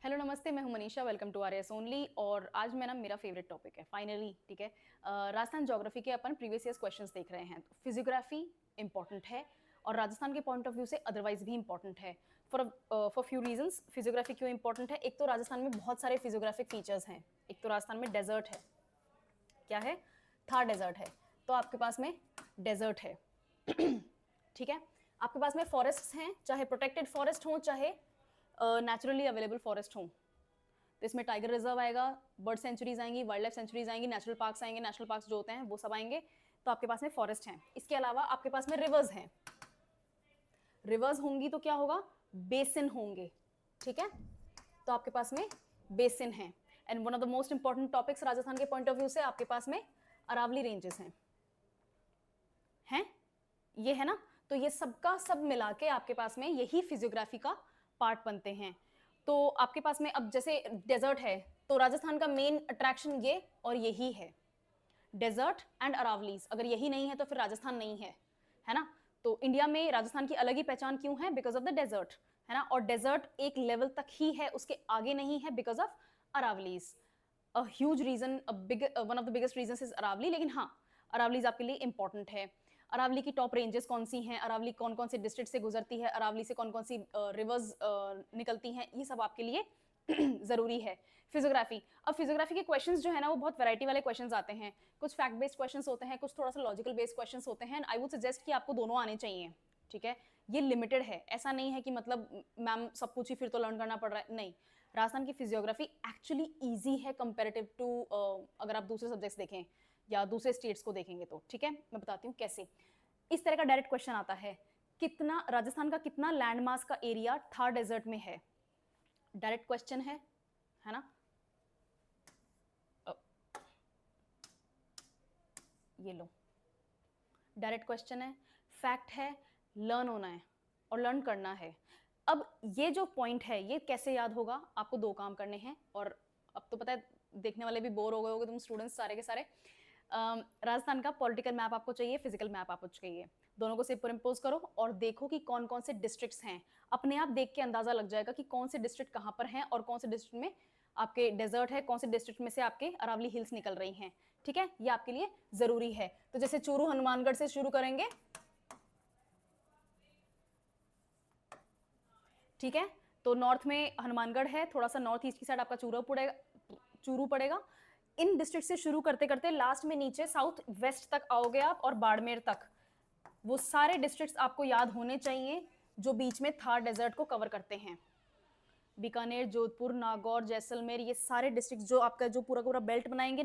Hello नमस्ते, मैं हूं Manisha. Welcome to RS only. और आज मेरा फेवरेट टॉपिक है फाइनली, ठीक है। राजस्थान ज्योग्राफी के अपन प्रीवियस ईयर्स क्वेश्चंस देख रहे हैं। तो फिजियोग्राफी इंपॉर्टेंट है और राजस्थान के पॉइंट ऑफ व्यू से अदरवाइज भी इंपॉर्टेंट है। फॉर फ्यू रीजंस फिजियोग्राफी क्यों इंपॉर्टेंट है। एक तो राजस्थान में बहुत सारे फिजियोग्राफिक फीचर्स हैं। एक तो राजस्थान में डेजर्ट है। क्या है? थार डेजर्ट है। तो आपके पास में डेजर्ट है ठीक है। आपके पास में फॉरेस्ट हैं, चाहे प्रोटेक्टेड फॉरेस्ट हो चाहे नेचुरली अवेलेबल फॉरेस्ट हो। तो इसमें टाइगर रिजर्व आएगा, बर्ड सेंचुरीज आएंगी, वाइल्ड लाइफ सेंचुरीज आएंगी, नेशनल पार्क्स आएंगे। नेशनल पार्क्स जो होते हैं वो सब आएंगे। तो आपके पास में फॉरेस्ट हैं। इसके अलावा आपके पास में रिवर्स हैं। रिवर्स होंगी तो क्या होगा? बेसिन होंगे। ठीक है। तो आपके पास में बेसिन है। And one of the most important topics Rajasthan के पॉइंट ऑफ व्यू से आपके पास में अरावली रेंजेस हैं ये है ना। तो ये सबका सब मिला के आपके पास में यही फिजियोग्राफी का पार्ट बनते हैं। तो आपके पास में अब जैसे डेजर्ट है तो राजस्थान का मेन अट्रैक्शन ये और यही है, डेजर्ट एंड अरावलीज। अगर यही नहीं है तो फिर राजस्थान नहीं है ना। तो इंडिया में राजस्थान की अलग ही पहचान क्यों है? बिकॉज ऑफ द डेजर्ट, है ना। और डेजर्ट एक लेवल तक ही है, उसके आगे नहीं है, because of Aravallis. A huge reason, one of the biggest reason is Aravalli. लेकिन हाँ, अरावलीज आपके लिए इंपॉर्टेंट है। अरावली की टॉप रेंजेस कौन सी हैं, अरावली कौन कौन से डिस्ट्रिक्ट से गुजरती है, अरावली से कौन कौन सी रिवर्स निकलती हैं, ये सब आपके लिए जरूरी है। फिजियोग्राफी, अब फिजियोग्राफी के क्वेश्चंस जो है ना वो बहुत वैरायटी वाले क्वेश्चंस आते हैं। कुछ फैक्ट बेस्ड क्वेश्चंस होते हैं, कुछ थोड़ा सा लॉजिकल बेस्ड क्वेश्चंस होते हैं। आई वुड सजेस्ट कि आपको दोनों आने चाहिए। ठीक है। ये लिमिटेड है, ऐसा नहीं है कि मतलब मैम सब कुछ ही फिर तो लर्न करना पड़ रहा है, नहीं। राजस्थान की फिजियोग्राफी एक्चुअली ईजी है कंपेरेटिव टू अगर आप दूसरे सब्जेक्ट्स देखें या दूसरे स्टेट्स को देखेंगे तो। ठीक है, मैं बताती हूँ कैसे। इस तरह का डायरेक्ट क्वेश्चन आता है, कितना राजस्थान का कितना लैंड मास का एरिया थार डेजर्ट में है? डायरेक्ट क्वेश्चन है ना। ये लो, डायरेक्ट क्वेश्चन है, फैक्ट है, लर्न होना है और लर्न करना है। अब ये जो पॉइंट है ये कैसे याद होगा? आपको दो काम करने हैं। और अब तो पता है देखने वाले भी बोर हो गए होगे तुम स्टूडेंट्स सारे के सारे। राजस्थान का पॉलिटिकल मैप आपको चाहिए, फिजिकल मैप आपको चाहिए। दोनों को सुपर इम्पोज करो और देखो कि कौन कौन से डिस्ट्रिक्ट्स हैं। अपने आप देख के अंदाजा लग जाएगा कि कौन से डिस्ट्रिक्ट कहाँ पर हैं और कौन से डिस्ट्रिक्ट में आपके डेजर्ट है, कौन से डिस्ट्रिक्ट में से आपके अरावली हिल्स निकल रही हैं। ठीक है, ये आपके लिए जरूरी है। तो जैसे चूरू हनुमानगढ़ से शुरू करेंगे। ठीक है, तो नॉर्थ में हनुमानगढ़ है, थोड़ा सा नॉर्थ ईस्ट की साइड आपका चूरू पड़ेगा। इन डिस्ट्रिक्ट से शुरू करते करते लास्ट में नीचे साउथ वेस्ट तक आओगे आप और बाड़मेर तक। वो सारे डिस्ट्रिक्ट्स आपको याद होने चाहिए जो बीच में थार डेजर्ट को कवर करते हैं। बीकानेर, जोधपुर, नागौर, जैसलमेर, ये सारे डिस्ट्रिक्ट जो आपका जो पूरा पूरा बेल्ट बनाएंगे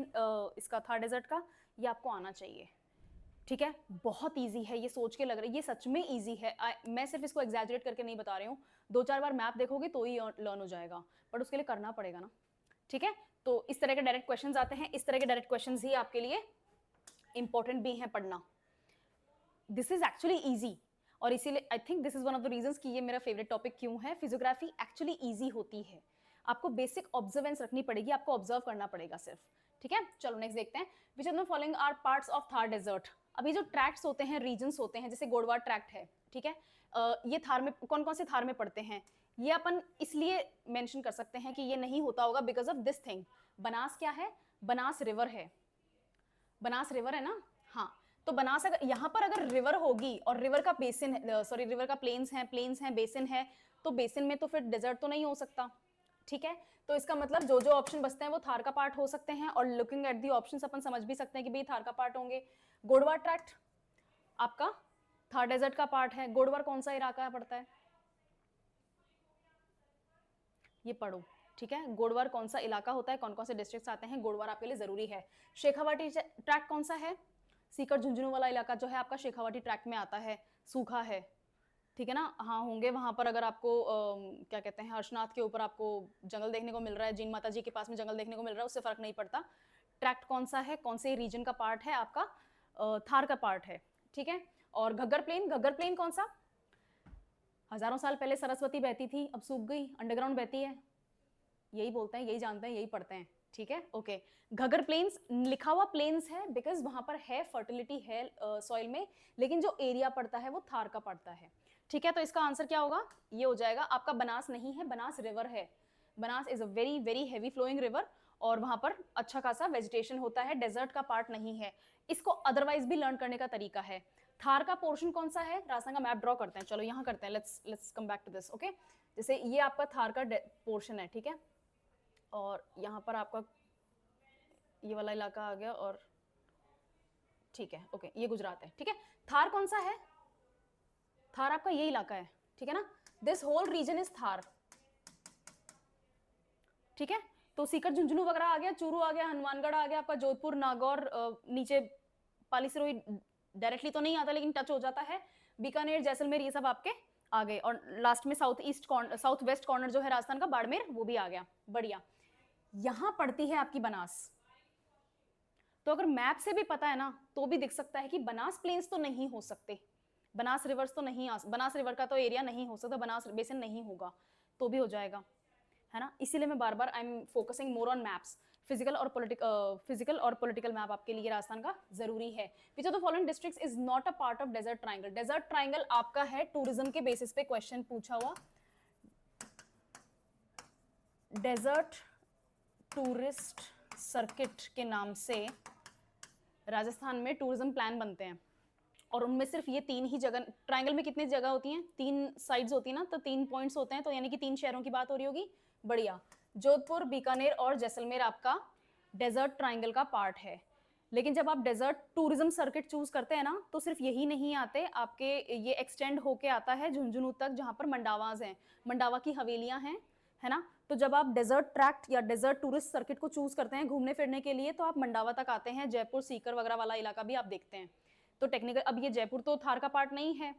इसका थार डेजर्ट का, ये आपको आना चाहिए। ठीक है, बहुत इजी है। ये सोच के लग रहा है, ये सच में इजी है। मैं सिर्फ इसको एग्जैजरेट करके नहीं बता रही हूँ। दो चार बार मैप देखोगे तो ही लर्न हो जाएगा, बट उसके लिए करना पड़ेगा ना। ठीक है, तो इस तरह के डायरेक्ट क्वेश्चंस आते हैं। इस तरह के डायरेक्ट क्वेश्चंस ही आपके लिए इंपॉर्टेंट भी हैं पढ़ना। दिस इज एक्चुअली ईजी और इसीलिए I think this is one of the reasons कि ये मेरा फेवरेट टॉपिक क्यों है। फिजियोग्राफी एक्चुअली ईजी होती है। आपको बेसिक ऑब्जर्वेंस रखनी पड़ेगी, आपको ऑब्जर्व करना पड़ेगा सिर्फ। ठीक है, चलो नेक्स्ट देखते हैं। Which of the following are parts of Thar desert. अभी जो ट्रैक्ट्स होते हैं, रीजन्स होते हैं, जैसे गोडवार ट्रैक्ट है। ठीक है, ये थार में कौन कौन से थार में पड़ते हैं ये अपन इसलिए मेंशन कर सकते हैं कि ये नहीं होता होगा because of this thing. Banas क्या है? बनास रिवर है। बनास रिवर है ना। हाँ, तो बनास अगर यहाँ पर अगर रिवर होगी और रिवर का बेसिन, सॉरी रिवर का प्लेन्स हैं, बेसिन है, तो बेसिन में तो फिर डेजर्ट तो नहीं हो सकता। ठीक है, तो इसका मतलब जो जो ऑप्शन बचते हैं वो थार का पार्ट हो सकते हैं। और लुकिंग एट दी ऑप्शंस अपन समझ भी सकते हैं कि भाई थार का पार्ट होंगे। गोडवार ट्रैक्ट आपका थार डेजर्ट का पार्ट है। गोडवार कौन सा इलाका पड़ता है? ये पढ़ो। ठीक है, गोडवार कौन सा इलाका होता है, कौन कौन से डिस्ट्रिक्ट्स आते हैं, गोडवार आपके लिए जरूरी है। शेखावाटी ट्रैक्ट कौन सा है? सीकर झुंझुनू वाला इलाका जो है आपका शेखावाटी ट्रैक्ट में आता है, सूखा है। ठीक है ना। हाँ, होंगे वहां पर। अगर आपको क्या कहते हैं, हर्षनाथ के ऊपर आपको जंगल देखने को मिल रहा है, जीन माता जी के पास में जंगल देखने को मिल रहा है, उससे फर्क नहीं पड़ता। ट्रैक्ट कौन सा है, कौन से रीजन का पार्ट है आपका? थार का पार्ट है। ठीक है, और घग्गर प्लेन कौन सा? हजारों साल पहले सरस्वती बहती थी, अब सूख गई, अंडरग्राउंड बहती है। यही बोलते हैं, यही जानते हैं, यही पढ़ते हैं। ठीक है, ओके। घग्गर प्लेन्स लिखा हुआ प्लेन्स है बिकॉज वहां पर है फर्टिलिटी है सॉइल में, लेकिन जो एरिया पड़ता है वो थार का पड़ता है। ठीक है, तो इसका आंसर क्या होगा? ये हो जाएगा आपका। बनास नहीं है, बनास रिवर है। Banas is a very very heavy flowing river और वहां पर अच्छा खासा वेजिटेशन होता है, डेजर्ट का पार्ट नहीं है। इसको अदरवाइज भी लर्न करने का तरीका है। थार का पोर्शन कौन सा है, राजस्थान का मैप ड्रॉ करते हैं, चलो यहाँ करते हैं, let's come back to this. Okay, जैसे ये आपका थार का पोर्शन है, ठीक है, और यहाँ पर आपका ये वाला इलाका आ गया, और ठीक है, ओके, ये गुजरात है, ठीक है। थार कौन सा है, थार आपका ये इलाका है, ठीक है ना, this whole region is Thar, ठीक है। तो सीकर झुंझुनू वगैरह आ गया, चूरू आ गया, हनुमानगढ़ आ गया, आपका जोधपुर, नागौर, नीचे पाली सिरोही डायरेक्टली तो नहीं आता लेकिन टच हो जाता है, बीकानेर, जैसलमेर, ये सब आपके आ गए, और लास्ट में साउथ वेस्ट कॉर्नर जो है राजस्थान का, बाड़मेर, वो भी आ गया, बढ़िया। यहां पड़ती है आपकी बनास। तो अगर मैप से भी पता है ना तो भी दिख सकता है कि बनास प्लेन्स तो नहीं हो सकते, बनास रिवर्स तो नहीं बनास रिवर का तो एरिया नहीं हो सकता, बनास बेसिन नहीं होगा, तो भी हो जाएगा, है ना। इसीलिए मैं बार बार I am focusing more on maps, physical और पॉलिटिकल मैप आपके लिए राजस्थान का जरूरी है। Which of the following districts is not a part of desert triangle. Desert triangle आपका है टूरिज्म के बेसिस पे क्वेश्चन पूछा हुआ, डेजर्ट टूरिस्ट सर्किट के नाम से राजस्थान में टूरिज्म प्लान बनते हैं, और उनमें सिर्फ ये 3 ही जगह, ट्रायंगल में कितनी जगह होती हैं, 3 साइड्स होती है ना, तो 3 पॉइंट्स होते हैं, तो यानी कि 3 शहरों की बात हो रही होगी, बढ़िया। जोधपुर, बीकानेर और जैसलमेर आपका डेजर्ट ट्रायंगल का पार्ट है। लेकिन जब आप डेजर्ट टूरिज्म सर्किट चूज करते हैं ना, तो सिर्फ यही नहीं आते आपके, ये एक्सटेंड होके आता है झुंझुनू तक, जहां पर मंडावाज हैं, मंडावा की हवेलियां हैं, है ना। तो जब आप डेजर्ट ट्रैक्ट या डेजर्ट टूरिस्ट सर्किट को चूज करते हैं घूमने फिरने के लिए, तो आप मंडावा तक आते हैं, जयपुर, सीकर वगैरह वाला इलाका भी आप देखते हैं। तो टेक्निकल, अब ये जयपुर तो थार का पार्ट नहीं है,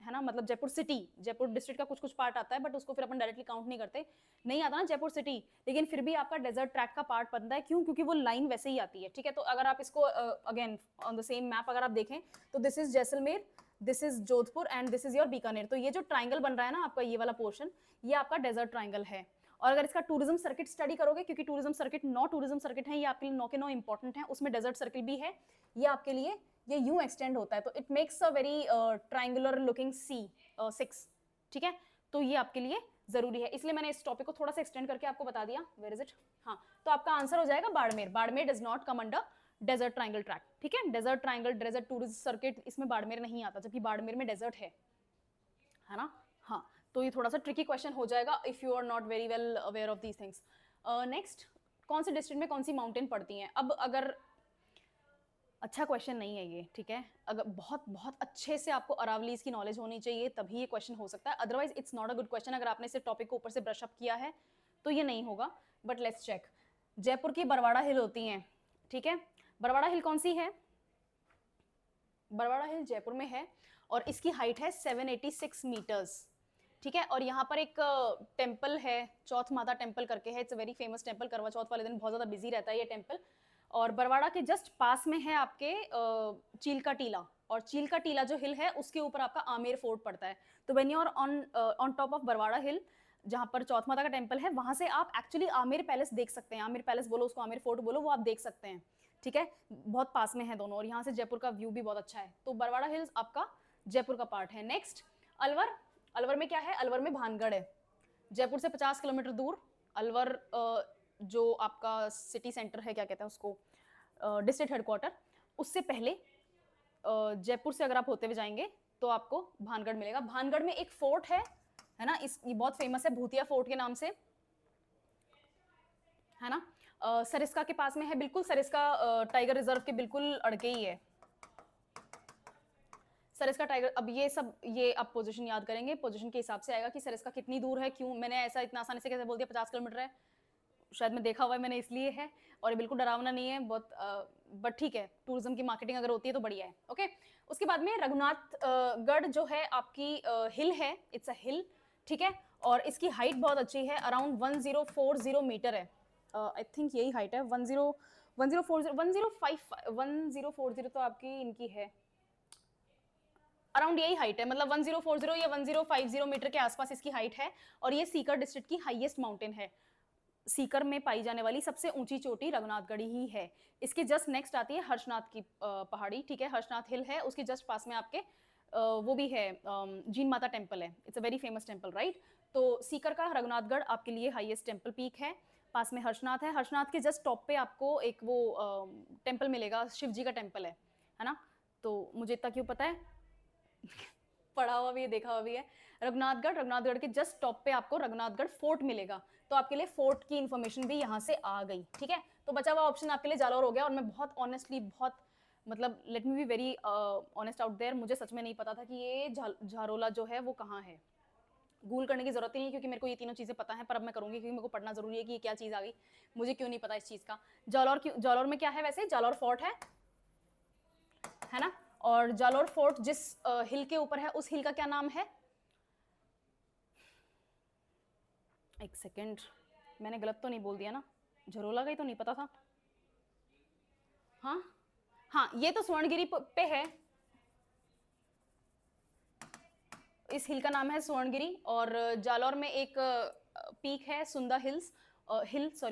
है ना, मतलब जयपुर सिटी, जयपुर डिस्ट्रिक्ट का कुछ कुछ पार्ट आता है, बट उसको फिर अपन डायरेक्टली काउंट नहीं करते, नहीं आता ना जयपुर सिटी, लेकिन फिर भी आपका डेजर्ट ट्रैक का पार्ट बनता है। क्यों? क्योंकि वो लाइन वैसे ही आती है, ठीक है। तो अगर आप इसको again on the same map अगर आप देखें, तो this is Jaisalmer, this is Jodhpur and this is your Bikaner. तो ये जो ट्राइंगल बन रहा है ना आपका, ये वाला पोर्शन, ये आपका डेजर्ट ट्राइंगल है। और अगर इसका टूरिज्म सर्किट स्टडी करोगे, क्योंकि टूरिज्म सर्किट 9 टूरिज्म सर्किट है, ये आपके लिए 9 के 9 इंपॉर्टेंट है, उसमें डेजर्ट सर्किल भी है, ये आपके लिए ये यूं एक्सटेंड होता है, तो it makes a very triangular looking C6, ठीक है। तो ये आपके लिए जरूरी है, इसलिए मैंने इस टॉपिक को थोड़ा सा एक्सटेंड करके आपको बता दिया। वेयर इज इट, हाँ, तो आपका आंसर हो जाएगा Barmer. Barmer does not come under desert triangle track, ठीक है। Desert triangle, desert tourist circuit, इसमें बाड़मेर नहीं आता, जबकि बाड़मेर में डेजर्ट है ना। हाँ, तो ये थोड़ा सा ट्रिकी क्वेश्चन हो जाएगा if you are not very well aware of these things. Next, कौन से डिस्ट्रिक्ट में कौन सी माउंटेन पड़ती हैं। अब अगर अच्छा क्वेश्चन नहीं है ये, ठीक है, अगर बहुत बहुत अच्छे से आपको अरावलीज की नॉलेज होनी चाहिए तभी ये क्वेश्चन हो सकता है, otherwise it's not a good question. अगर आपने सिर्फ टॉपिक को ऊपर से ब्रश अप किया है तो ये नहीं होगा, बट लेट्स चेक। जयपुर की बरवाड़ा हिल होती हैं, ठीक है। बरवाड़ा हिल कौन सी है, बरवाड़ा हिल जयपुर में है, और इसकी हाइट है 786 मीटर्स, ठीक है। और यहाँ पर एक टेम्पल है, चौथ माता टेम्पल करके है, it's a very famous temple, करवा चौथ वाले दिन बहुत ज़्यादा बिजी रहता है ये टेम्पल। और बरवाड़ा के जस्ट पास में है आपके चीलका टीला, और चीलका टीला जो हिल है उसके ऊपर आपका आमेर फोर्ट पड़ता है। तो when you are on top of Barwara hill, जहाँ पर चौथ माता का टेम्पल है, वहाँ से आप एक्चुअली आमेर पैलेस देख सकते हैं, आमेर पैलेस बोलो उसको, आमेर फोर्ट बोलो, वो आप देख सकते हैं, ठीक है। बहुत पास में है दोनों, और यहाँ से जयपुर का व्यू भी बहुत अच्छा है। तो बरवाड़ा हिल्स आपका जयपुर का पार्ट है। नेक्स्ट, अलवर। अलवर में क्या है, अलवर में भानगढ़ है, जयपुर से 50 किलोमीटर दूर। अलवर जो आपका सिटी सेंटर है, क्या कहते हैं उसको, डिस्ट्रिक्ट हेडक्वार्टर, उससे पहले जयपुर से अगर आप होते हुए जाएंगे तो आपको भानगढ़ मिलेगा। भानगढ़ में एक फोर्ट है ना, ये बहुत फेमस है, भूतिया फोर्ट के नाम से, है ना। सरिस्का के पास में है, बिल्कुल सरिस्का टाइगर रिजर्व के बिल्कुल अड़के ही है सरिस्का टाइगर। अब ये सब, ये आप पोजीशन याद करेंगे, पोजीशन के हिसाब से आएगा कि सरिस्का कितनी दूर है। क्यों मैंने ऐसा इतना आसानी से कैसे बोल दिया 50 किलोमीटर है, शायद मैं देखा हुआ है मैंने, इसलिए है। और ये बिल्कुल डरावना नहीं है बहुत, बट ठीक है, टूरिज्म की मार्केटिंग अगर होती है तो बढ़िया है, ओके। उसके बाद में रघुनाथगढ़ जो है आपकी हिल है, इट्स अ हिल, ठीक है। और इसकी हाइट बहुत अच्छी है, अराउंड 1040 मीटर है, आई थिंक यही हाइट है, 1040 तो आपकी इनकी है, अराउंड यही हाइट है, मतलब 1040 या 1050 मीटर के आसपास इसकी हाइट है। और ये सीकर डिस्ट्रिक्ट की हाईएस्ट माउंटेन है, सीकर में पाई जाने वाली सबसे ऊंची चोटी रघुनाथगढ़ी ही है। इसके जस्ट नेक्स्ट आती है हर्षनाथ की पहाड़ी, ठीक है, हर्षनाथ हिल है, उसके जस्ट पास में आपके वो भी है, जीन माता टेम्पल है, it's a very famous temple, right. तो सीकर का रघुनाथगढ़ आपके लिए हाईएस्ट टेम्पल पीक है। पास में हर्षनाथ है, हर्षनाथ के जस्ट टॉप पे आपको एक वो टेम्पल मिलेगा, शिव जी का टेम्पल है ना। तो मुझे इतना क्यों पता है पढ़ा हुआ भी है, देखा हुआ भी है। रघुनाथगढ़, रघुनाथगढ़ के जस्ट टॉप पे आपको रघुनाथगढ़ फोर्ट मिलेगा, तो आपके लिए फोर्ट की इन्फॉर्मेशन भी यहाँ से आ गई, ठीक है। तो बचा हुआ ऑप्शन आपके लिए जालौर हो गया। और मैं बहुत ऑनेस्टली, बहुत मतलब let me be very honest out there, मुझे सच में नहीं पता था कि ये झारोला जो है वो कहाँ है। गूगल करने की जरूरत ही नहीं, क्योंकि मेरे को ये तीनों चीजें पता है, पर अब मैं करूंगी क्योंकि मेरे को पढ़ना जरूरी है कि ये क्या चीज आ गई, मुझे क्यों नहीं पता इस चीज का। जालौर क्यों, जालौर में क्या है वैसे, जालौर फोर्ट है ना। और जालौर फोर्ट जिस हिल के ऊपर है, उस हिल का क्या नाम है, एक सेकेंड, मैंने गलत तो नहीं बोल दिया ना, झरोला का ही तो नहीं पता था। हाँ हाँ, ये तो स्वर्णगिरी पे है, इस हिल का नाम है स्वर्णगिरी। और जालौर में एक पीक है सुंदा हिल्स,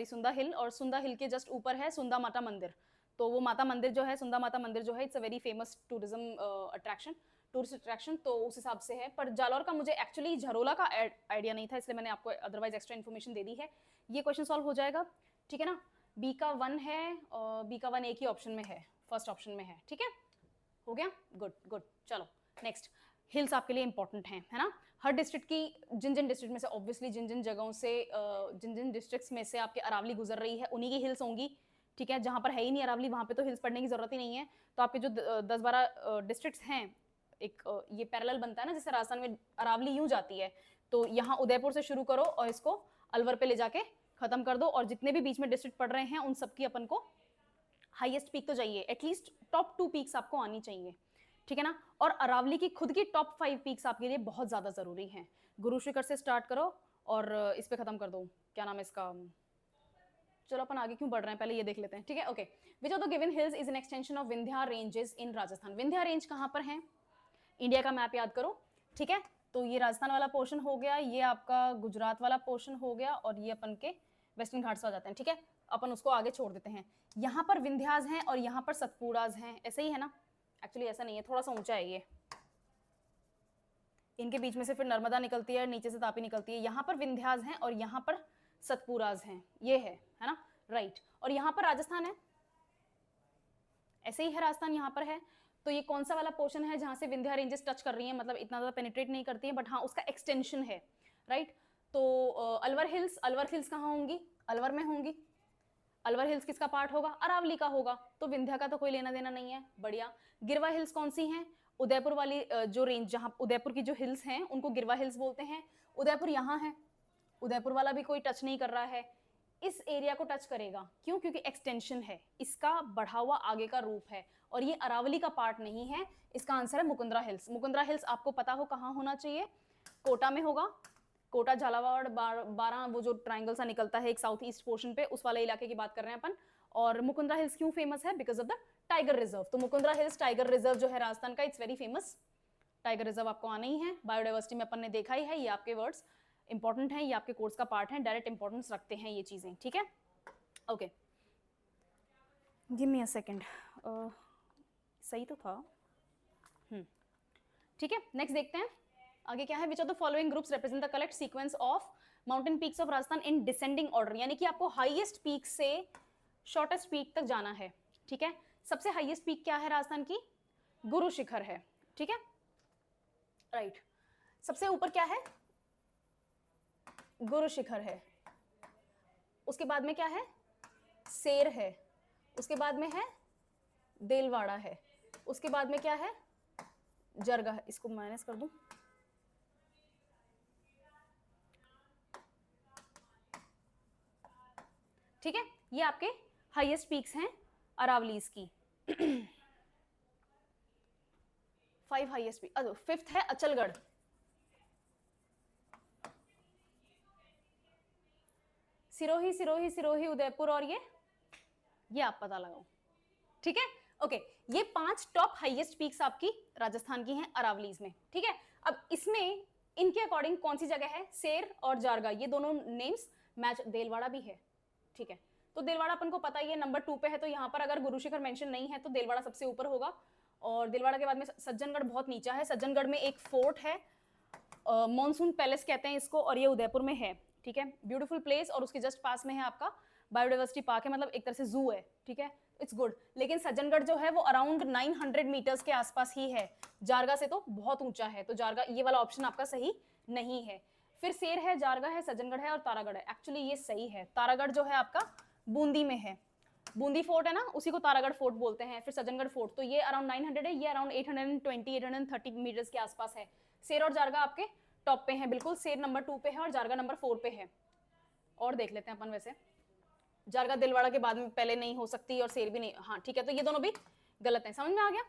सुंदा हिल, और सुंदा हिल के जस्ट ऊपर है सुंदा माता मंदिर। तो वो माता मंदिर जो है, सुंदा माता मंदिर जो है, it's a very famous tourism attraction, tourist attraction, तो उस हिसाब से है। पर जालौर का मुझे एक्चुअली झरोला का आइडिया नहीं था, इसलिए मैंने आपको अदरवाइज एक्स्ट्रा इन्फॉर्मेशन दे दी है। ये क्वेश्चन सॉल्व हो जाएगा, ठीक है ना। बी का 1 है, और बी का 1 एक ही ऑप्शन में है, फर्स्ट ऑप्शन में है, ठीक है, हो गया, गुड गुड। चलो नेक्स्ट, हिल्स आपके लिए इंपॉर्टेंट हैं, है ना। हर डिस्ट्रिक्ट की, जिन जिन डिस्ट्रिक्ट में से ऑब्वियसली जिन जिन जगहों से, जिन जिन डिस्ट्रिक्ट्स में से आपके अरावली गुजर रही है, उन्हीं की हिल्स होंगी, ठीक है। जहाँ पर है ही नहीं अरावली, वहाँ पे तो हिल्स पढ़ने की जरूरत ही नहीं है। तो आपके जो 10-12 डिस्ट्रिक्ट्स हैं, एक ये पैरेलल बनता है ना, जैसे राजस्थान में अरावली यूं जाती है, तो यहाँ उदयपुर से शुरू करो और इसको अलवर पे ले जाके खत्म कर दो, और जितने भी बीच में डिस्ट्रिक्ट पढ़ रहे हैं उन सबकी अपन को हाईएस्ट पीक तो चाहिए, एटलीस्ट टॉप 2 पीक्स आपको आनी चाहिए, ठीक है ना। और अरावली की खुद की टॉप 5 पीक्स आपके लिए बहुत ज्यादा जरूरी हैं। गुरु शिखर से स्टार्ट करो और इस पे खत्म कर दो, क्या नाम है इसका, चलो अपन आगे क्यों बढ़ रहे हैं, पहले ये देख लेते हैं, ठीक है। Okay, which of the given hills is an extension of Vindhya ranges in Rajasthan. Vindhya range कहाँ पर है, इंडिया का मैप याद करो, ठीक है। तो ये राजस्थान वाला पोर्शन हो गया, ये आपका गुजरात वाला पोर्शन हो गया, और ये अपन के वेस्टर्न घाट्स आ जाते हैं, ठीक है। अपन उसको आगे छोड़ देते हैं। यहाँ पर विंध्यास हैं और यहाँ पर सतपुड़ास हैं, ऐसे ही है ना। एक्चुअली ऐसा नहीं है, थोड़ा सा ऊंचा है ये, इनके बीच में से फिर नर्मदा निकलती है, नीचे से तापी निकलती है। यहाँ पर विंध्यास हैं और यहाँ पर सतपुराज हैं, ये है ना, राइट। और यहाँ पर राजस्थान है, ऐसे ही है, राजस्थान यहाँ पर है। तो ये कौन सा वाला पोर्शन है जहाँ से विंध्या रेंजेस टच कर रही हैं, मतलब इतना ज़्यादा पेनिट्रेट नहीं करती है, बट हाँ उसका एक्सटेंशन है, राइट। तो अलवर हिल्स, अलवर हिल्स कहाँ होंगी, अलवर में होंगी। अलवर हिल्स किसका पार्ट होगा, अरावली का होगा, तो विंध्या का तो कोई लेना देना नहीं है, बढ़िया। गिरवा हिल्स कौन सी हैं, उदयपुर वाली जो रेंज, जहाँ उदयपुर की जो हिल्स हैं उनको गिरवा हिल्स बोलते हैं। उदयपुर यहाँ है, उदयपुर वाला भी कोई टच नहीं कर रहा है, इस एरिया को टच करेगा, क्यों, क्योंकि एक्सटेंशन है, इसका बढ़ा हुआ आगे का रूप है, और ये अरावली का पार्ट नहीं है। इसका आंसर है मुकुंदरा हिल्स। मुकुंदरा हिल्स आपको पता हो कहाँ होना चाहिए, कोटा में होगा, कोटा झालावाड़ 12 वो जो ट्राइंगल सा निकलता है एक साउथ ईस्ट पोर्शन पे, उस वाले इलाके की बात कर रहे हैं अपन। और मुकुंदरा हिल्स क्यों फेमस है, because of the tiger reserve. तो मुकुंदरा हिल्स टाइगर रिजर्व जो है राजस्थान का, it's very famous. Tiger reserve आपको आना ही है, बायोडाइवर्सिटी में अपन ने देखा ही है, ये आपके वर्ड्स इंपॉर्टेंट हैं, ये आपके कोर्स का पार्ट है, डायरेक्ट इंपॉर्टेंस रखते हैं ये चीजें, ठीक है। Okay, give me a second, सही तो था, ठीक है। नेक्स्ट देखते हैं आगे क्या है। Which of the following groups represent the collect sequence of mountain peaks of Rajasthan in descending order, यानी कि आपको हाईएस्ट पीक से शॉर्टेस्ट पीक तक जाना है, ठीक है। सबसे हाईएस्ट पीक क्या है राजस्थान की, गुरु शिखर है, ठीक है, राइट। सबसे ऊपर क्या है, गुरु शिखर है, उसके बाद में क्या है, सेर है, उसके बाद में है देलवाड़ा है, उसके बाद में क्या है, जरगा। इसको माइनस कर दूं, ठीक है। ये आपके हाईएस्ट पीक्स हैं अरावलीज की। 5 हाईएस्ट पीक, 5th है अचलगढ़, सिरोही सिरोही सिरोही उदयपुर, और ये आप पता लगाओ, ठीक है। ओके, ये 5 टॉप हाईएस्ट पीक्स आपकी राजस्थान की हैं अरावलीज में, ठीक है। अब इसमें इनके अकॉर्डिंग कौन सी जगह है, सेर और जारगा, ये दोनों नेम्स मैच, देलवाड़ा भी है, ठीक है। तो देलवाड़ा अपन को पता ही है नंबर 2 पे है, तो यहाँ पर अगर गुरु शिखर मेंशन नहीं है तो देलवाड़ा सबसे ऊपर होगा। और दिलवाड़ा के बाद में सज्जनगढ़ बहुत नीचा है। सज्जनगढ़ में एक फोर्ट है, मॉनसून पैलेस कहते हैं इसको, और ये उदयपुर में है, ठीक है। ब्यूटीफुल प्लेस, और उसके जस्ट पास में है आपका बायोडाइवर्सिटी पार्क है, मतलब एक तरह से जू है, ठीक है, इट्स गुड। लेकिन सज्जनगढ़ जो है वो अराउंड 900 मीटर्स के आसपास ही है, जारगा से तो बहुत ऊंचा है, तो जारगा ये वाला ऑप्शन आपका सही नहीं है। फिर सेर है, जारगा है, सज्जनगढ़ है और तारागढ़ है। एक्चुअली ये सही है। तारागढ़ जो है आपका बूंदी में है, बूंदी फोर्ट है ना, उसी को तारागढ़ फोर्ट बोलते हैं। फिर सज्जनगढ़ फोर्ट, तो ये अराउंड 900 है, ये अराउंड 820 830 मीटर्स के आसपास है। सेर और जारगा आपके टॉप पे हैं बिल्कुल, सेर नंबर 2 पे है और जारगा नंबर 4 पे है। और देख लेते हैं अपन, वैसे जारगा दिलवाड़ा के बाद में पहले नहीं हो सकती और सेर भी नहीं, हाँ ठीक है, तो ये दोनों भी गलत हैं, समझ में आ गया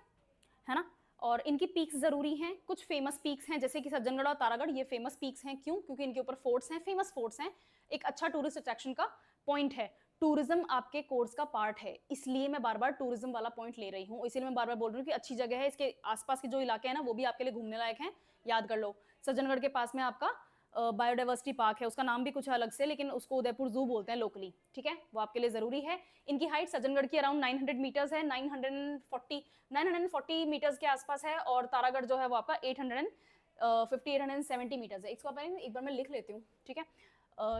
है ना। और इनकी पीक्स जरूरी हैं, कुछ फेमस पीक्स हैं जैसे कि सज्जनगढ़ और तारागढ़, ये फेमस पीक्स हैं। क्यों? क्योंकि इनके ऊपर फोर्ट्स हैं, फेमस फोर्ट्स हैं, एक अच्छा टूरिस्ट अट्रैक्शन का पॉइंट है। टूरिज्म आपके कोर्स का पार्ट है, इसलिए मैं बार बार टूरिज्म वाला पॉइंट ले रही हूँ, इसीलिए मैं बार बार बोल रही हूँ कि अच्छी जगह है। इसके आसपास के जो इलाके हैं ना वो भी आपके लिए घूमने लायक हैं, याद कर लो। सज्जनगढ़ के पास में आपका बायोडाइवर्सिटी पार्क है, उसका नाम भी कुछ अलग से, लेकिन उसको उदयपुर जू बोलते हैं लोकली, ठीक है, वो आपके लिए जरूरी है। इनकी हाइट सज्जनगढ़ की अराउंड 900 मीटर्स है, 940 मीटर्स के आसपास है, और तारागढ़ जो है वो आपका 870 मीटर्स है। इसको एक बार मैं लिख लेती हूँ, ठीक है।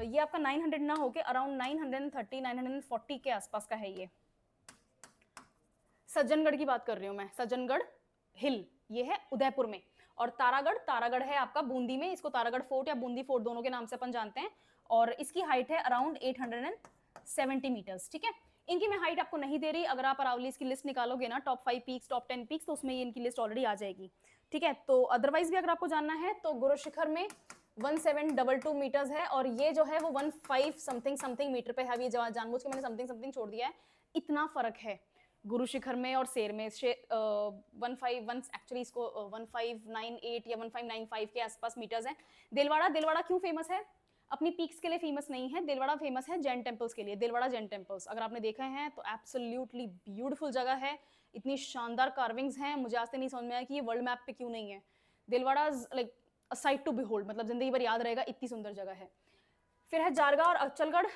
ये आपका 900 ना होके अराउंड 930 940 के आसपास का है ये। सज्जनगढ़ की बात कर रही हूँ मैं, सज्जनगढ़ हिल ये है उदयपुर में, और तारागढ़ है आपका बूंदी में, इसको तारागढ़ फोर्ट या बूंदी फोर्ट दोनों के नाम से अपन जानते हैं, और इसकी हाइट है अराउंड 870 मीटर्स, ठीक है। इनकी मैं हाइट आपको नहीं दे रही, अगर आप अरावली की लिस्ट निकालोगे ना, टॉप 5 पीक्स, टॉप 10 पीक्स, तो उसमें ये इनकी लिस्ट ऑलरेडी आ जाएगी, ठीक है। तो अदरवाइज भी अगर आपको जानना है तो गुरु शिखर में 1722 मीटर्स है, और ये जो है वो 15 समथिंग मीटर पे है। ये जानबूझ के मैंने समथिंग छोड़ दिया है, इतना फर्क है गुरु शिखर में और सेर में। 151 एक्चुअली इसको 1598 या 1595 के आसपास मीटर्स हैं। दिलवाड़ा क्यों फेमस है? अपनी पीक्स के लिए फेमस नहीं है, दिलवाड़ा फेमस है जैन टेम्पल्स के लिए। दिलवाड़ा जैन टेम्पल्स अगर आपने देखा है तो एब्सोल्युटली ब्यूटीफुल जगह है, इतनी शानदार कार्विंग्स हैं, मुझे आज तक नहीं समझ में आया कि ये वर्ल्ड मैप पे क्यों नहीं है। Dilwara like a sight to behold, मतलब जिंदगी भर याद रहेगा, इतनी सुंदर जगह है। फिर है जारगा और अचलगढ़।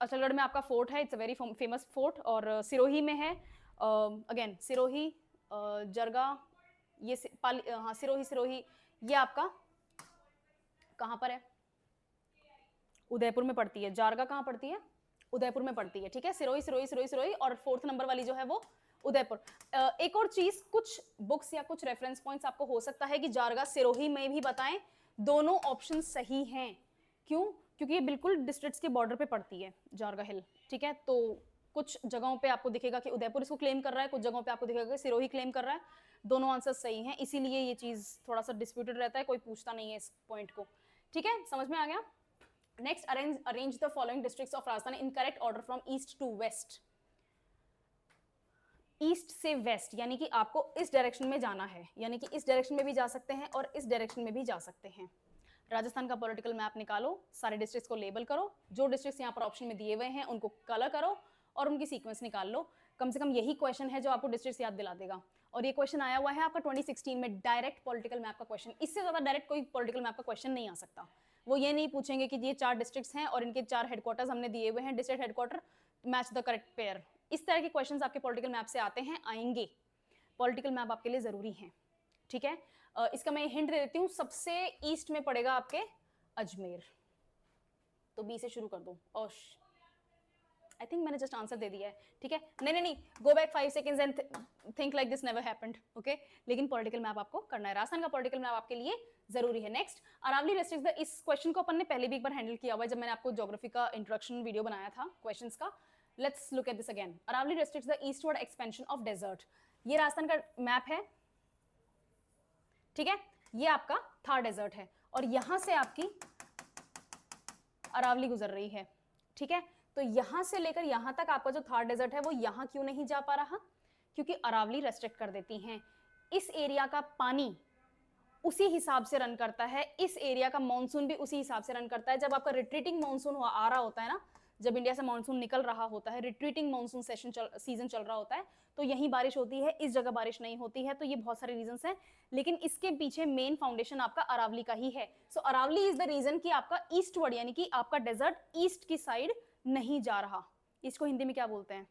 अचलगढ़ में आपका फोर्ट है, it's a very famous fort, और सिरोही में है अगेन सिरोही, जरगा, ये हाँ सिरोही ये आपका कहाँ पर है? उदयपुर में पड़ती है। जारगा कहाँ पड़ती है? उदयपुर में पड़ती है, ठीक है। सिरोही, और 4th नंबर वाली जो है वो उदयपुर। एक और चीज, कुछ बुक्स या कुछ रेफरेंस पॉइंट्स आपको हो सकता है कि जारगा सिरोही में भी बताएं, दोनों ऑप्शन सही हैं। क्यों? क्योंकि ये बिल्कुल डिस्ट्रिक्ट्स के बॉर्डर पे पड़ती है जारगा हिल, ठीक है। तो कुछ जगहों पे आपको दिखेगा कि उदयपुर इसको क्लेम कर रहा है, कुछ जगहों पे आपको दिखेगा कि सिरोही क्लेम कर रहा है, दोनों आंसर सही हैं, इसीलिए ये चीज थोड़ा सा डिस्प्यूटेड रहता है, कोई पूछता नहीं है इस पॉइंट को, ठीक है, समझ में आ गया। Next, arrange the following districts of Rajasthan in correct order from east to west. East से वेस्ट यानी कि आपको इस डायरेक्शन में जाना है, यानी कि इस डायरेक्शन में भी जा सकते हैं और इस डायरेक्शन में भी जा सकते हैं। राजस्थान का पॉलिटिकल मैप निकालो, सारे डिस्ट्रिक्ट्स को लेबल करो, जो डिस्ट्रिक्ट्स यहाँ पर ऑप्शन में दिए हुए हैं उनको कलर करो और उनकी सीक्वेंस निकाल लो। कम से कम यही क्वेश्चन है जो आपको डिस्ट्रिक्ट्स याद दिला देगा, और ये क्वेश्चन आया हुआ है आपका 2016 में, डायरेक्ट पॉलिटिकल मैप का क्वेश्चन। इससे ज्यादा डायरेक्ट कोई पॉलिटिकल मैप का क्वेश्चन नहीं आ सकता। वो ये नहीं पूछेंगे कि ये 4 डिस्ट्रिक्ट्स हैं और इनके 4 हेडक्वार्टर्स हमने दिए हुए हैं, district headquarter match the correct pair. इस तरह के क्वेश्चंस आपके पॉलिटिकल मैप से आते हैं, आएंगे। पॉलिटिकल मैप आपके लिए जरूरी है, ठीक है। इसका मैं हिंट दे देती हूँ, सबसे ईस्ट में पड़ेगा आपके अजमेर, तो बी से शुरू कर दो। और आई थिंक मैंने जस्ट आंसर दे दिया है, ठीक है। नहीं, go back 5 seconds and think like this never happened, okay. लेकिन पॉलिटिकल मैप आपको करना है, राजस्थान का पॉलिटिकल मैप आपके लिए जरूरी है। नेक्स्ट, अरावली डिस्ट्रिक्ट, इस क्वेश्चन को अपन ने पहले भी एक बार हैंडल किया हुआ है जब मैंने आपको ज्योग्राफी का इंट्रोडक्शन वीडियो बनाया था क्वेश्चंस का। Let's look at this again. Aravalli district the eastward expansion of desert. ये राजस्थान का मैप है, ठीक है। ये आपका थार डेजर्ट है और यहां से आपकी अरावली गुजर रही है, ठीक है। तो यहां से लेकर यहां तक आपका जो थार डेजर्ट है वो यहां क्यों नहीं जा पा रहा? क्योंकि अरावली रेस्ट्रिक्ट कर देती हैं। इस एरिया का पानी उसी हिसाब से रन करता है, इस एरिया का मॉनसून भी उसी हिसाब से रन करता है। जब आपका रिट्रीटिंग मॉनसून आ रहा होता है ना, जब इंडिया से मॉनसून निकल रहा होता है, रिट्रीटिंग मॉनसून सीजन चल रहा होता है, तो यहीं बारिश होती है, इस जगह बारिश नहीं होती है। तो ये बहुत सारे रीजंस हैं, लेकिन इसके पीछे मेन फाउंडेशन आपका अरावली का ही है। सो अरावली इज द रीजन कि आपका ईस्टवर्ड यानी कि आपका डेजर्ट ईस्ट की साइड नहीं जा रहा। इसको हिंदी में क्या बोलते हैं?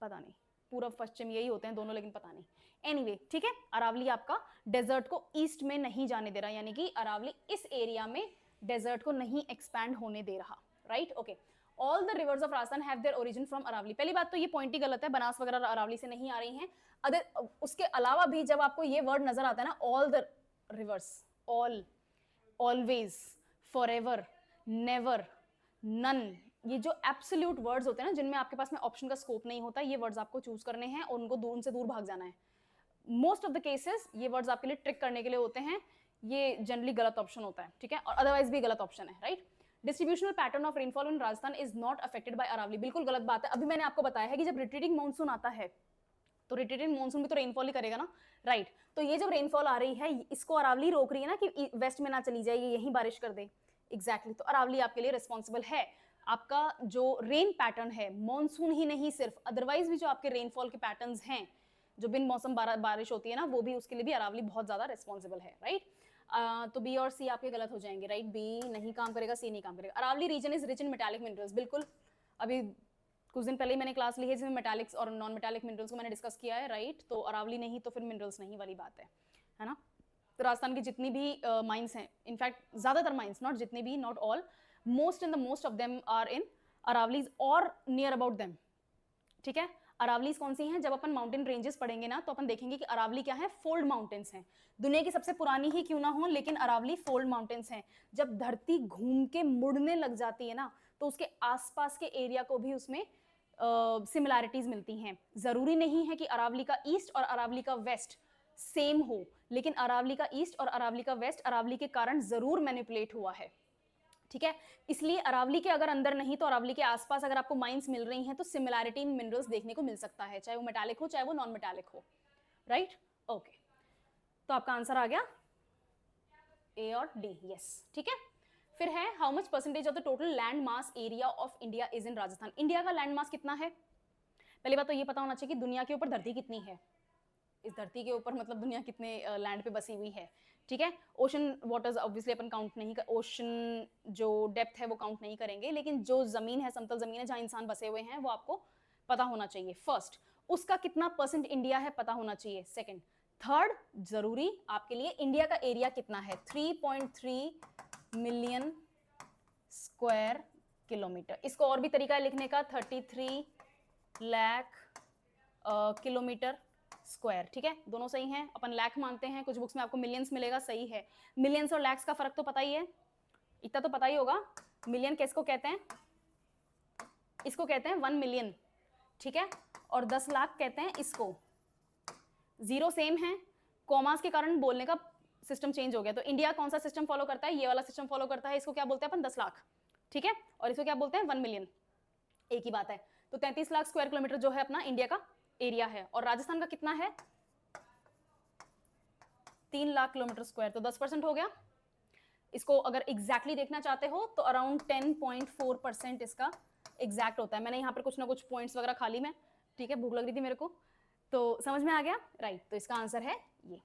पता नहीं, पूर्व पश्चिम यही होते हैं दोनों, लेकिन पता नहीं। एनीवे, ठीक है, अरावली आपका डेजर्ट को ईस्ट में नहीं जाने दे रहा, यानी कि अरावली इस एरिया में डेजर्ट को नहीं एक्सपैंड होने दे रहा, right. Okay, all the rivers of Rajasthan have their origin from Aravalli. पहली बात तो ये पॉइंट ही गलत है, बनास वगैरह अरावली से नहीं आ रही हैं। अदर उसके अलावा भी जब आपको ये वर्ड नजर आता है ना, all the rivers, all, always, forever, never, none, ये जो एब्सोल्यूट वर्ड्स होते हैं ना जिनमें आपके पास में ऑप्शन का स्कोप नहीं होता, ये वर्ड्स आपको चूज करने हैं और उनको दूर से दूर भाग जाना है। मोस्ट ऑफ द केसेस ये वर्ड्स आपके लिए ट्रिक करने के लिए होते हैं, ये जनरली गलत ऑप्शन होता है, ठीक है, और अदरवाइज भी गलत ऑप्शन है, right. Distributional pattern of rainfall in Rajasthan is not affected by Aravalli, बिल्कुल गलत बात है। अभी मैंने आपको बताया है कि जब रिट्रीटिंग मानसून आता है तो रिट्रीटिंग मानसून भी तो रेनफॉल ही करेगा ना, राइट। तो ये जब रेनफॉल आ रही है इसको अरावली रोक रही है ना कि वेस्ट में ना चली जाए, ये यहीं बारिश कर दे, एग्जैक्टली। तो अरावली आपके लिए रिस्पॉन्सिबल है। आपका जो रेन पैटर्न है, मॉनसून ही नहीं सिर्फ, अदरवाइज भी जो आपके रेनफॉल के पैटर्न्स हैं, जो बिन मौसम बारिश होती है ना, वो भी, उसके लिए भी अरावली बहुत ज्यादा रिस्पॉन्सिबल है, राइट। तो बी और सी आपके गलत हो जाएंगे, राइट। बी नहीं काम करेगा, सी नहीं काम करेगा। Aravalli region is rich in metallic minerals, बिल्कुल। अभी कुछ दिन पहले ही मैंने क्लास ली है जिसमें मेटालिक्स और नॉन मेटालिक मिनरल्स को मैंने डिस्कस किया है, राइट। तो अरावली नहीं तो फिर मिनरल्स नहीं वाली बात है ना। तो राजस्थान की जितनी भी माइंस हैं, इनफैक्ट ज्यादातर माइंस, नॉट जितनी भी, not all, most of them are in Aravallis और नियर अबाउट देम, ठीक है। अरावलीज कौन सी हैं? जब अपन माउंटेन रेंजेस पढ़ेंगे ना तो अपन देखेंगे कि अरावली क्या है, फोल्ड माउंटेन्स हैं। दुनिया की सबसे पुरानी ही क्यों ना हो, लेकिन अरावली फोल्ड माउंटेन्स हैं। जब धरती घूम के मुड़ने लग जाती है ना तो उसके आसपास के एरिया को भी उसमें सिमिलैरिटीज मिलती हैं। जरूरी नहीं है कि अरावली का ईस्ट और अरावली का वेस्ट सेम हो, लेकिन अरावली का ईस्ट और अरावली का वेस्ट अरावली के कारण जरूर मैनिपुलेट हुआ है, ठीक है। इसलिए अरावली के अगर अंदर नहीं तो अरावली के आसपास अगर आपको माइंस मिल रही हैं तो सिमिलैरिटी इन मिनरल्स देखने को मिल सकता है, चाहे वो मेटालिक हो चाहे वो नॉन मेटालिक हो, राइट। ओके, तो आपका आंसर आ गया ए और डी, यस, ठीक है। फिर है how much percentage of the total land mass area of India is in Rajasthan. India का लैंड मास कितना है? पहली बात तो ये पता होना चाहिए कि दुनिया के ऊपर धरती कितनी है, इस धरती के ऊपर मतलब दुनिया कितने लैंड पे बसी हुई है, ठीक है। ओशन वाटर्स ऑब्वियसली अपन काउंट नहीं कर, ओशन जो डेप्थ है वो काउंट नहीं करेंगे, लेकिन जो जमीन है, समतल जमीन है जहां इंसान बसे हुए हैं, वो आपको पता होना चाहिए। फर्स्ट, उसका कितना परसेंट इंडिया है पता होना चाहिए। सेकंड, थर्ड जरूरी आपके लिए, इंडिया का एरिया कितना है? 3.3 मिलियन स्क्वायर किलोमीटर। इसको और भी तरीका है लिखने का, 33 लाख किलोमीटर स्क्वायर, ठीक है। दोनों सही हैं, अपन लाख मानते हैं, कुछ बुक्स में आपको मिलियंस मिलेगा, सही है। मिलियंस और लैक्स का फर्क तो पता ही है, इतना तो पता ही होगा। मिलियन किसको कहते हैं? इसको कहते हैं 1 मिलियन, ठीक है, और 10 लाख कहते हैं इसको। जीरो सेम है, कॉमास के कारण बोलने का सिस्टम चेंज हो गया। तो इंडिया कौन सा सिस्टम फॉलो करता है? ये वाला सिस्टम फॉलो करता है। इसको क्या बोलते हैं अपन? 10 लाख, ठीक है, और इसको क्या बोलते हैं? 1 मिलियन, एक ही बात है। तो 33 लाख स्क्वायर किलोमीटर जो है अपना इंडिया का एरिया है, और राजस्थान का कितना है? 3 लाख किलोमीटर स्क्वायर, तो 10% हो गया। इसको अगर एग्जैक्टली देखना चाहते हो तो अराउंड 10.4% इसका एग्जैक्ट होता है। मैंने यहाँ पर कुछ ना कुछ पॉइंट्स वगैरह खा ली मैं, ठीक है, भूख लग रही थी मेरे को, तो समझ में आ गया, राइट। तो इसका आंसर है ये,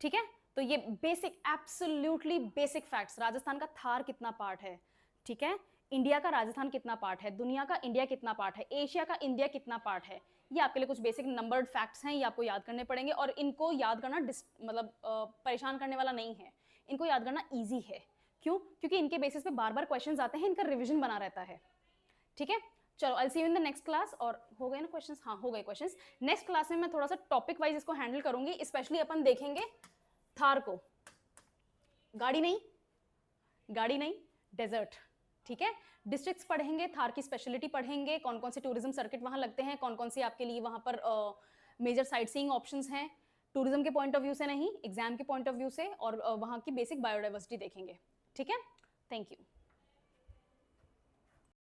ठीक है। तो ये basic, absolutely basic facts, Rajasthan का थार कितना पार्ट है, ठीक है, इंडिया का राजस्थान कितना पार्ट है, दुनिया का इंडिया कितना पार्ट है, एशिया का इंडिया कितना पार्ट है, ये आपके लिए कुछ बेसिक नंबर्ड फैक्ट्स हैं, ये आपको याद करने पड़ेंगे। और इनको याद करना मतलब परेशान करने वाला नहीं है, इनको याद करना ईजी है। क्यों? क्योंकि इनके बेसिस पे बार बार क्वेश्चंस आते हैं, इनका रिविजन बना रहता है, ठीक है। चलो, I see you in the next class. और हो गए ना क्वेश्चंस? हाँ, हो गए क्वेश्चंस। नेक्स्ट क्लास में मैं थोड़ा सा टॉपिक वाइज इसको हैंडल करूंगी, स्पेशली अपन देखेंगे थार को, गाड़ी नहीं, डेजर्ट, ठीक है। डिस्ट्रिक्ट्स पढ़ेंगे, थार की स्पेशलिटी पढ़ेंगे, कौन कौन से टूरिज्म सर्किट वहां लगते हैं, कौन कौन सी आपके लिए वहां पर मेजर साइट सीइंग ऑप्शंस हैं, टूरिज्म के पॉइंट ऑफ व्यू से नहीं, एग्जाम के पॉइंट ऑफ व्यू से, और वहां की बेसिक बायोडाइवर्सिटी देखेंगे, ठीक है। Thank you.